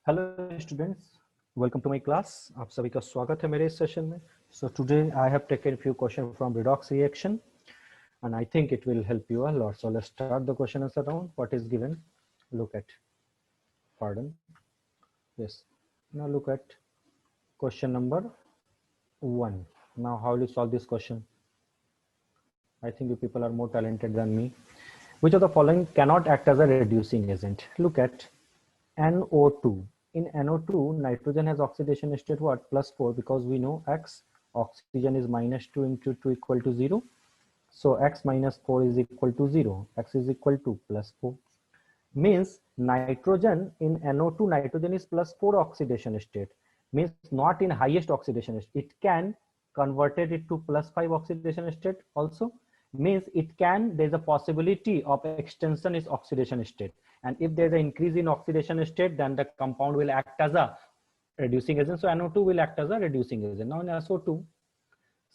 Hello students, welcome to my class. आप सभी का स्वागत है मेरे इस सेशन में। So today I have taken few question from redox reaction and I think it will help you a lot. So let's start the question answer round. What is given? Look at, pardon, yes. Now look at question number 1. Now how will you solve this question? I think you people are more talented than me. Which of the following cannot act as a reducing agent? Look at NO2. In NO2, nitrogen has oxidation state what? +4, because we know X, oxygen is -2 into 2 equal to 0. So X minus 4 is equal to 0. X is equal to +4. Means nitrogen in NO2, nitrogen is +4 oxidation state. Means not in highest oxidation state. It can converted it to +5 oxidation state also. Means it can, there's a possibility of extension is oxidation state. And if there's an increase in oxidation state, then the compound will act as a reducing agent. So NO2 will act as a reducing agent. Now in SO2,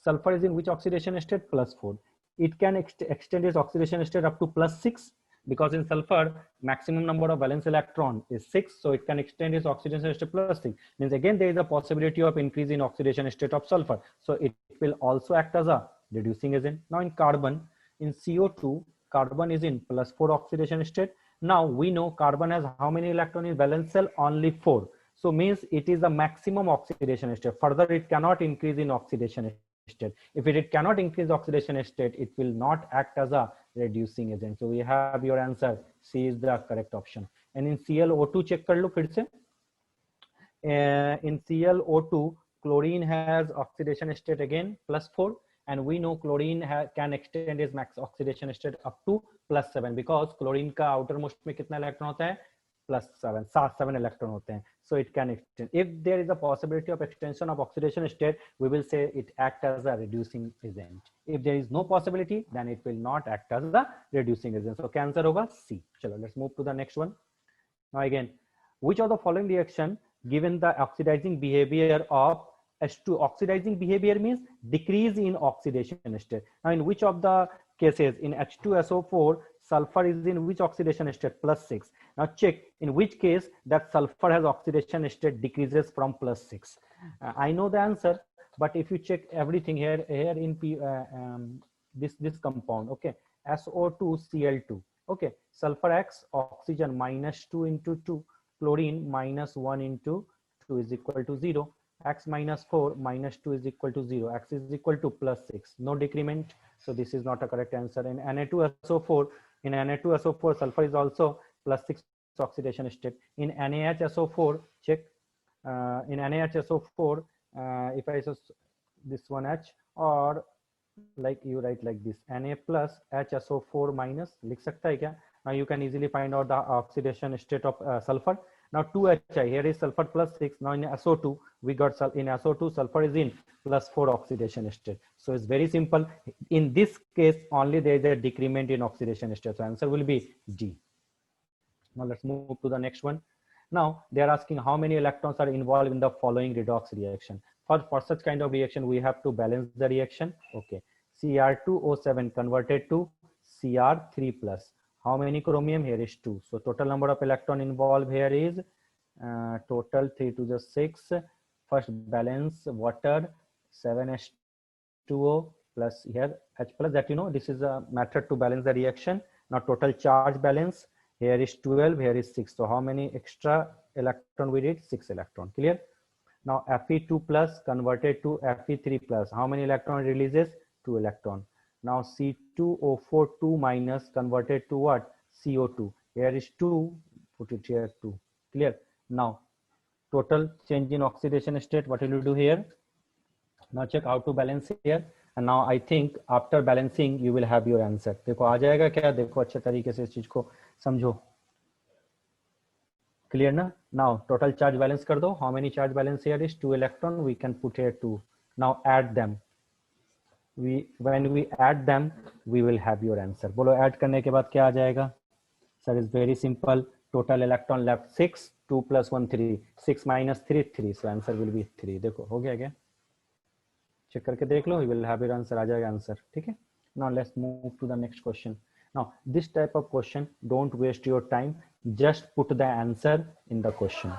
sulfur is in which oxidation state? +4. It can extend its oxidation state up to +6, because in sulfur maximum number of valence electron is 6, so it can extend its oxidation state +6. Means again there is a possibility of increase in oxidation state of sulfur, so it will also act as a reducing agent. Now in carbon, in CO2, carbon is in +4 oxidation state. Now we know carbon has how many electrons in valence shell? Only 4. So means it is the maximum oxidation state. Further it cannot increase in oxidation state. If it cannot increase oxidation state, it will not act as a reducing agent. So we have your answer. C is the correct option. And in ClO2 check कर लो फिर से. In ClO2, chlorine has oxidation state again +4, and we know chlorine can extend its max oxidation state up to +7, because chlorine का outermost में कितना electron होता है? +7, 7 electron होते हैं. So it can extend. If there is a possibility of extension of oxidation state, we will say it act as a reducing agent. If there is no possibility, then it will not act as a reducing agent. So answer होगा C. चलो, let's move to the next one. Now again, which of the following reaction given the oxidizing behavior of H2? Oxidizing behavior means decrease in oxidation state. Now in which of the cases? In H2SO4, sulfur is in which oxidation state? +6. Now check in which case that sulfur has oxidation state decreases from +6. I know the answer, but if you check everything here in this compound, okay, SO2Cl2, okay, sulfur X, oxygen -2 into 2, chlorine -1 into 2 is equal to 0. X -4 -2 is equal to 0. X is equal to +6. No decrement. So this is not a correct answer. In Na2SO4, sulfur is also +6 oxidation state. In NaHSO4, check. In NaHSO4, if I just this one H, or like you write like this, Na plus HSO4 minus, लिख सकता है क्या? Now you can easily find out the oxidation state of sulfur. Now 2Hi, here is sulfur +6. Now in SO2, we got in SO2, sulfur is in +4 oxidation state. So it's very simple. In this case, only there is a decrement in oxidation state. So answer will be D. Now let's move to the next one. Now they are asking how many electrons are involved in the following redox reaction. For such kind of reaction, we have to balance the reaction. Okay, Cr2O7 converted to Cr3 plus. How many chromium? Here is 2. So total number of electron involved here is total 3 to the 6. First balance water 7H2O plus here H plus, that you know this is a method to balance the reaction. Now total charge balance, here is 12, here is 6. So how many extra electron we did? 6 electron. Clear? Now Fe2 plus converted to Fe3 plus. How many electron releases? 2 electron. Now C2O4 2 minus converted to what? CO2. Here is 2, put it here 2. Clear? Now total change in oxidation state, what will you do here? Now check how to balance here. And now I think after balancing you will have your answer. देखो आ जाएगा क्या? देखो अच्छे तरीके से इस चीज को समझो. Clear na? Now total charge balance कर दो. How many charge balance here is? 2 electron. We can put here 2. Now add them. When we add them, we will have your answer. बोलो add करने के बाद क्या आ जाएगा? Sir, is very simple. Total electron left 6. 2 plus 1 3. 6 minus 3 3. So answer will be 3. देखो हो गया क्या? चेक करके देख लो. You will have your answer. आ जाएगा answer. ठीक है? Now let's move to the next question. Now this type of question, don't waste your time. Just put the answer in the question.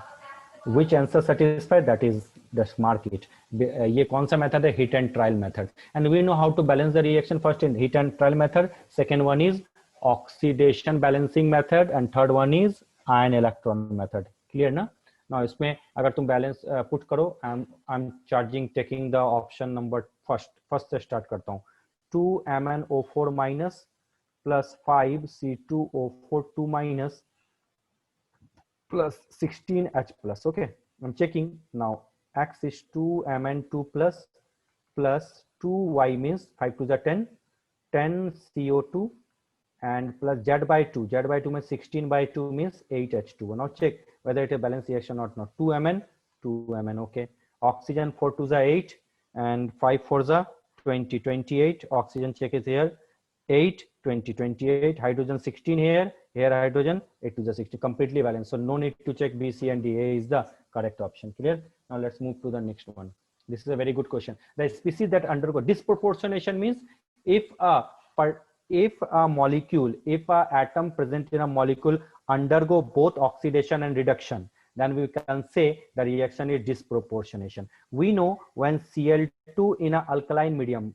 which answer satisfied, that is just mark it. ये कौन सा method है? Hit and trial method. And we know how to balance the reaction first in hit and trial method. Second one is oxidation balancing method and third one is ion electron method. Clear ना? Now इसमें अगर तुम balance put करो, I'm charging taking the option number first से start करता हूँ. 2MnO4 minus plus 5C2O4 2 minus plus 16H plus. Okay, I'm checking now. X is 2Mn2 plus 2Y means 5 to the 10 CO2 and plus Z by 2 means 16 by 2 means 8H2. Now check whether it is a balanced reaction or not. 2Mn. Okay, oxygen 4 to the 8 and 5 for the 28. Oxygen check is here 8 28. Hydrogen 16 here hydrogen 8 to the 60, completely balanced, so no need to check B, C and D. A is the correct option. Clear? Now let's move to the next one. This is a very good question. The species that undergo disproportionation means if a molecule, if a atom present in a molecule undergo both oxidation and reduction, then we can say the reaction is disproportionation. We know when Cl2 in an alkaline medium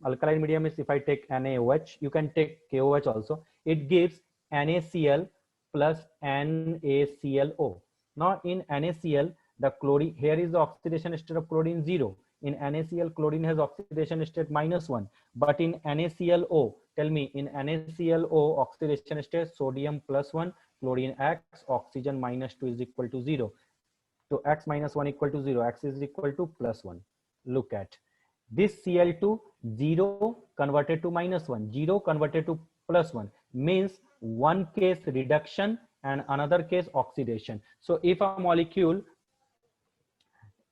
is, if I take NaOH, you can take KOH also, it gives NaCl plus NaClO. Now in NaCl, the chlorine, here is the oxidation state of chlorine 0. In NaCl, chlorine has oxidation state -1. But in NaClO, tell me, in NaClO, oxidation state sodium +1, chlorine X, oxygen -2 is equal to 0. So X -1 equal to 0, X is equal to +1. Look at this Cl2, 0 converted to -1, 0 converted to +1 means one case reduction and another case oxidation. So if a molecule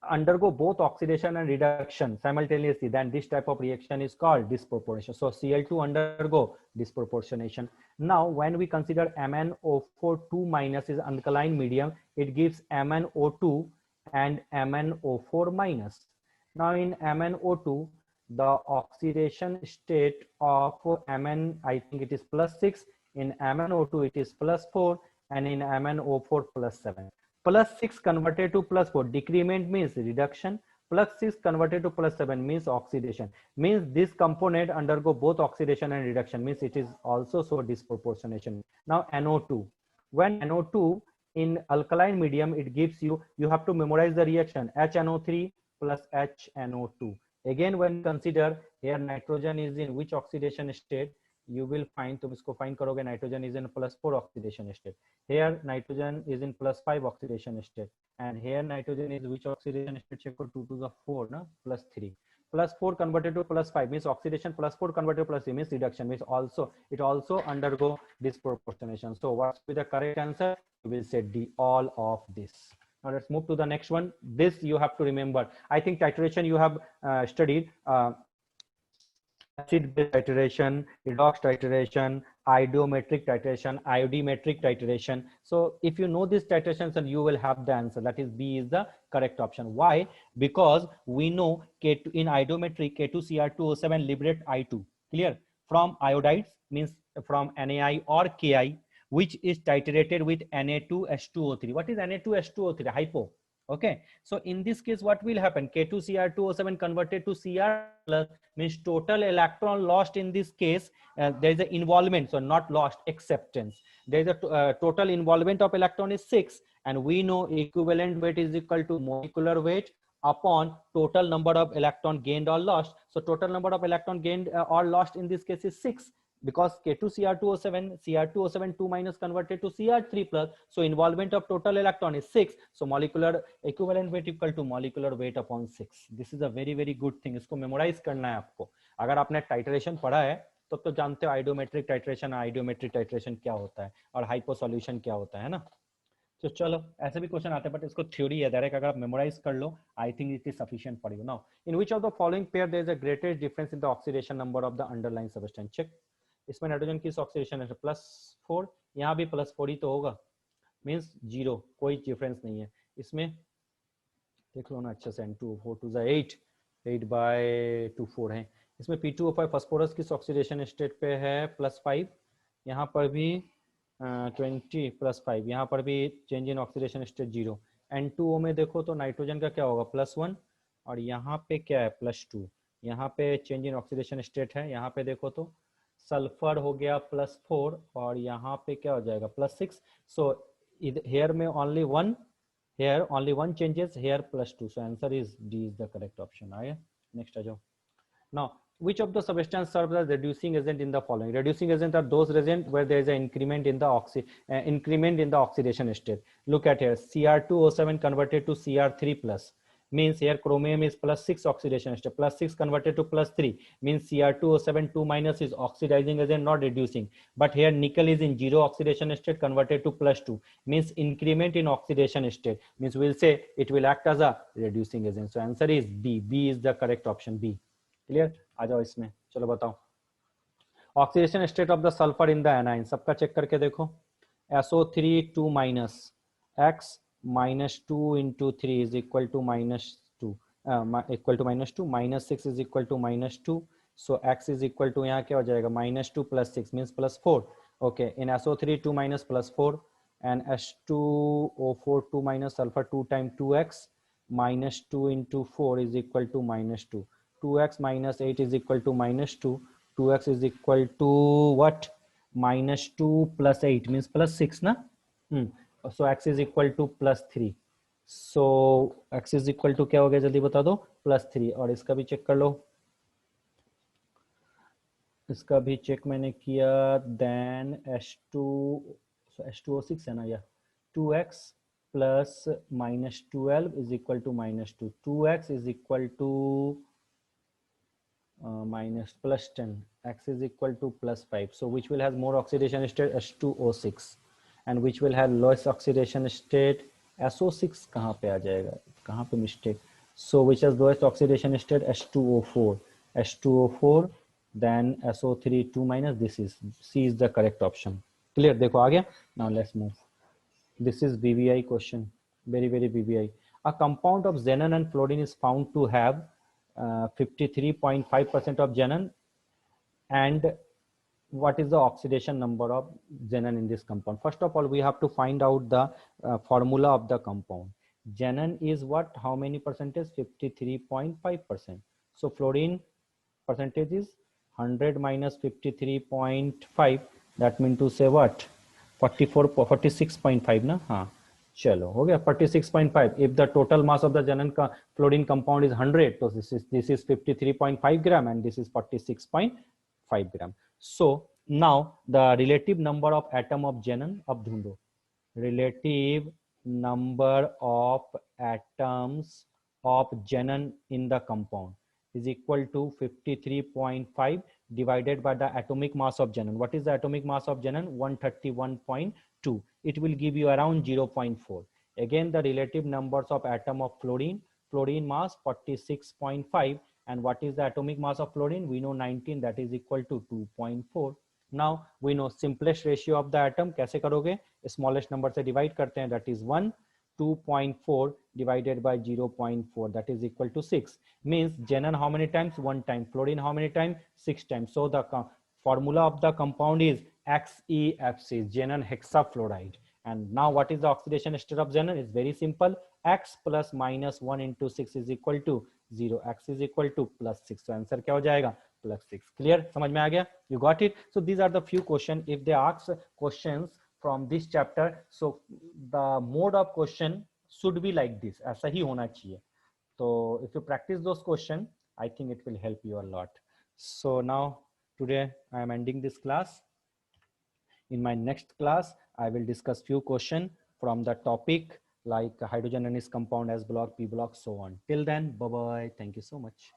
undergo both oxidation and reduction simultaneously, then this type of reaction is called disproportionation. So Cl2 undergo disproportionation. Now when we consider MnO4 2 minus is alkaline medium, it gives MnO2 and MnO4 minus. Now in MnO2, the oxidation state of Mn, I think it is +6, in MnO2 it is +4, and in MnO4 +7. +6 converted to +4, decrement means reduction, +6 converted to +7 means oxidation, means this component undergo both oxidation and reduction, means it is also so disproportionation. Now NO2, when NO2 in alkaline medium, it gives you have to memorize the reaction HNO3 plus HNO2. Again when consider here nitrogen is in which oxidation state, you will find, तुम इसको find करोगे, nitrogen is in +4 oxidation state, here nitrogen is in +5 oxidation state, and here nitrogen is which oxidation state? Check 2 to the 4 na, +3. +4 converted to +5 means oxidation, +4 converted to +3 means reduction, means also it also undergo disproportionation. So what's be the correct answer? You will say D, all of this. Now let's move to the next one. This you have to remember. I think titration you have studied. Acid-base titration, redox titration, iodometric titration, iodimetric titration. So if you know these titrations, then you will have the answer. That is B is the correct option. Why? Because we know K2 in iodometric, K2Cr2O7 liberate I2. Clear? From iodides, means from NaI or Ki, which is titrated with Na2H2O3. What is Na2H2O3? Hypo. Okay, so in this case what will happen? K2Cr2O7 converted to Cr plus means total electron lost. In this case there is an involvement, so not lost, acceptance. There is a total involvement of electron is 6, and we know equivalent weight is equal to molecular weight upon total number of electron gained or lost. So total number of electron gained or lost in this case is 6, because K2Cr2O7, Cr2O7 2 minus converted to Cr3 plus, so involvement of total electron is 6, so molecular equivalent weight equal to molecular weight upon 6. This is a very good thing. इसको memorize करना है आपको. अगर आपने titration पढ़ा है तो जानते हो आइडियोमेट्रिक टाइट्रेशन क्या होता है और हाइपो सॉल्यूशन क्या होता है ना. तो चलो ऐसे भी क्वेश्चन आते हैं, बट इसको थ्योरी है डायरेक्ट, अगर आप मेमोराइज कर लो I think it is sufficient for you. Now in which of the following pair there is a greatest difference in the oxidation number of the underline substance. Check, इसमें nitrogen की oxidation है +4, यहाँ भी +4 ही तो होगा, means 0, कोई difference नहीं है इसमें. देख लो ना अच्छे से, N2O4 to the 8/24 है. इसमें P2O5 फास्फोरस की ऑक्सीडेशन स्टेट पे है +5, यहाँ पर भी 20 + 5, यहाँ पर भी change in oxidation state 0। N2O में देखो तो नाइट्रोजन का क्या होगा +1, और यहाँ पे क्या है +2। यहाँ पे चेंज इन ऑक्सीडेशन स्टेट है। यहाँ पे देखो तो सल्फर हो गया +4, और यहाँ पे क्या हो जाएगा +6। सो here में only one, here only one changes, here +2, so answer is D is the correct option। आया नेक्स्ट आ जाओ। Now, which of the substance serves as reducing agent in the following? Reducing agent are those reagents where there is an increment in the oxidation state. Look at here, Cr2O7 converted to Cr3 plus means here chromium is +6 oxidation state. +6 converted to +3 means Cr2O7 2 minus is oxidizing agent, not reducing. But here nickel is in 0 oxidation state converted to +2 means increment in oxidation state, means we'll say it will act as a reducing agent. So answer is B. B is the correct option, B। Clear, आ जाओ इसमें, चलो बताओ। Oxidation state of the sulphur in the anion, सबका check करके देखो। SO3 2 minus x -2 × 3 is equal to -2 equal to -2, -6 is equal to -2। So x is equal to यहाँ क्या हो जाएगा -2 + 6 means +4। Okay, in SO3 2 minus +4 and H2O4 2 minus sulphur 2 time 2x -2 × 4 is equal to -2। 2x minus 8 is equal to -2, 2x is equal to what, -2 plus 8 means +6 ना। so x is equal to +3, so x is equal to क्या हो गया जल्दी बता दो, +3। और इसका भी चेक कर लो, इसका भी चेक मैंने किया, देन H2O6 है ना, या 2x plus -12 is equal to -2, 2x is equal to +10, x is equal to +5, so which will have more oxidation state, H2O6, and which will have lowest oxidation state, SO6 कहाँ पे आ जाएगा, कहाँ पे mistake, so which has lowest oxidation state, H2O4, then SO3 2 minus, this is C is the correct option। clear, देखो आ गया। now let's move, this is BBI question, very BBI। a compound of xenon and fluorine is found to have 53.5% of xenon, and what is the oxidation number of xenon in this compound? First of all, we have to find out the formula of the compound. Xenon is what, how many percentage, 53.5%. so fluorine percentage is 100 minus 53.5, that means to say what, 46.5 ना, हाँ चलो हो गया 46.5। if the total mass of the xenon का fluorine compound is 100, so this is 53.5 gram and this is 46.5 gram। so now the relative number of atom of xenon, अब ढूंढो relative number of atoms of xenon in the compound is equal to 53.5 divided by the atomic mass of xenon. What is the atomic mass of xenon? 131.2. it will give you around 0.4. again the relative numbers of atom of fluorine, fluorine mass 46.5, and what is the atomic mass of fluorine? we know 19, that is equal to 2.4। now we know simplest ratio of the atom, कैसे करोगे, smallest number से divide करते हैं, that is 1, 2.4 divided by 0.4, that is equal to 6, means xenon how many times, 1 time, fluorine how many times, 6 times, so the formula of the compound is XeFC, xenon hexafluoride। and now what is the oxidation state of xenon? It's very simple, x plus minus 1 into 6 is equal to 0, x is equal to +6, so answer क्या हो जाएगा, +6। clear, समझ में आ गया, you got it। so these are the few questions, if they ask questions from this chapter, so the mode of question should be like this, ऐसा ही होना चाहिए। so if you practice those questions, I think it will help you a lot। so now today I am ending this class। in my next class I will discuss few questions from the topic like hydrogen and its compound, S block, P block, so on। till then, bye bye, thank you so much।